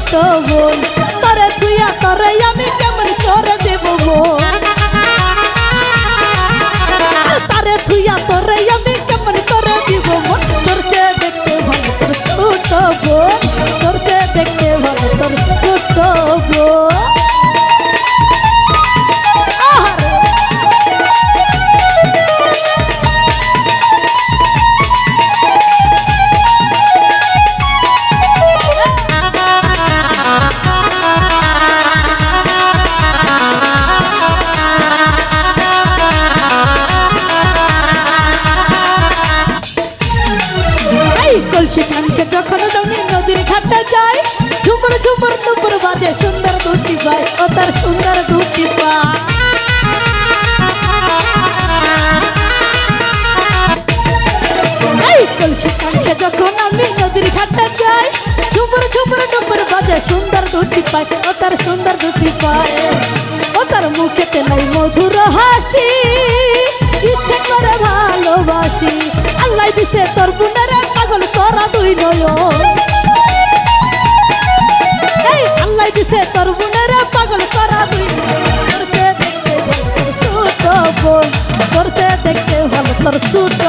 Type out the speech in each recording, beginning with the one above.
ছোট বোন তরে তুইয়া তরে আমি কেমন করে দেব মন তারে তুইয়া তরে আমি কেমন করে দিব মন তোর চেয়ে দেখতে ভালো তোর ছোট বোন তোর চেয়ে দেখতে ভালো তোর ছোট বোন কলসিখানকে যখন আমি নদীর ঘাটে যাই ঝুমুর ঝুমুর নুপুর বাজে সুন্দর দুটি পায় ও তার সুন্দর দুটি পায় কলসিখানকে যখন আমি নদীর ঘাটে যাই ঝুমুর ঝুমুর নুপুর বাজে সুন্দর দুটি পায় ও তার সুন্দর দুটি পায় ও তার মুখেতে নাই মধুর হাসি ইচ্ছে করে ভালোবাসি আল্লাহ দিছে তোর বোনের পাগল করা দুই নয়ন এই আল্লাহ দিছে তোর বোনের পাগল করা দুই তোর চেয়ে দেখতে ভালো তোর ছোট বোন তোর চেয়ে দেখতে ভালো তোর ছোট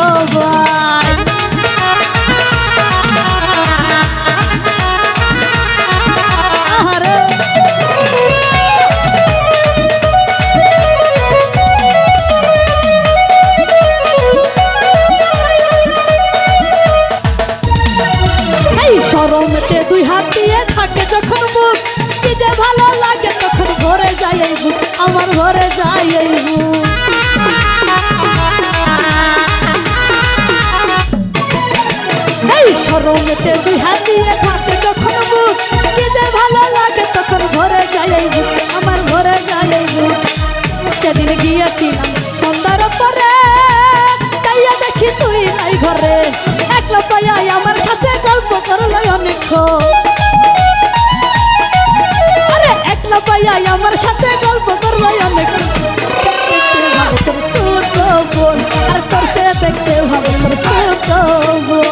ভাই শরমতে দুই হাত দিয়ে থাকে যখন মুখ কি যে ভালো লাগে তখন ঘরে যাই এই বুক আমার ঘরে যাই এই বুক এই শরমতে দুই হাত দিয়ে থাকে যখন মুখ কি যে ভালো লাগে তখন ঘরে যাই এই বুক আমার ঘরে যাই এই বুক সেদিন গিয়েছিলাম সন্ধ্যার পরে তাইয়া দেখি তুই নাই ঘরে একলা পাইয়া আমার সাথে গল্প করলো অনেকক্ষণ আরে একলা পাইয়া আমার সাথে গল্প করলো অনেকক্ষণ তোর ছোট বোন আর তোর চেয়ে দেখতে ভালো তোর ছোট বোন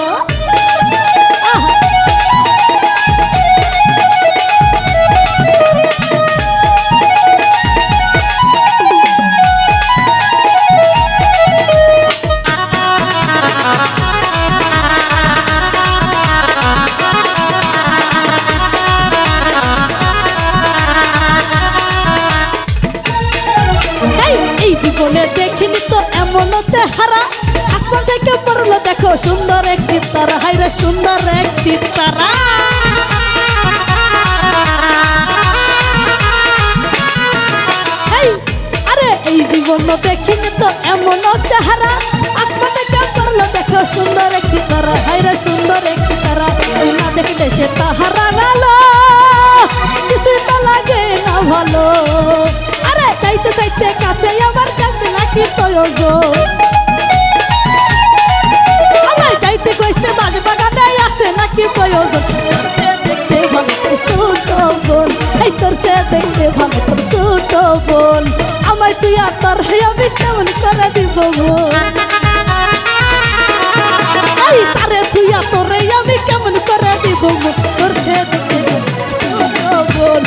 জীবনে দেখিনি তো এমন চেহারা আসমান থেকে পড়লো দেখো সুন্দর একটি তারা হাইরে সুন্দর একটি তারা আরে এই জীবন দেখিনি তো এমন চেহারা আসমান থেকে পড়লো দেখো সুন্দর একটি তারা হাইরে সুন্দর একটি তারা না দেখলে সে তাহারা গেল কিছু তো লাগে না ভালো আরে চাইতে চাইতে কাছে আমার কাছে নাকি প্রয়োজন আমার চাইতে কইতে বাজে বাগানে আসে নাকি প্রয়োজন দেখতে ভালো তোর ছোট বোন এই তোর চেয়ে দেখতে ভালো তোর ছোট বোন আমায় তুই আর তোর আমি কেমন করে দিব বোন এই তারে তুই আর তোরে আমি কেমন করে দিব বোন তোর চেয়ে দেখতে ছোট বোন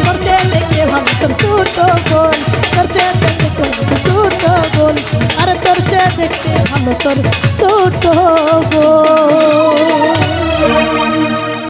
তোর চেয়ে দেখতে ভালো তোর ছোট বোন তোর চেয়ে দেখতে তোর ছোট বোন আরে তোর চেয়ে দেখতে ভালো তোর ছোট বোন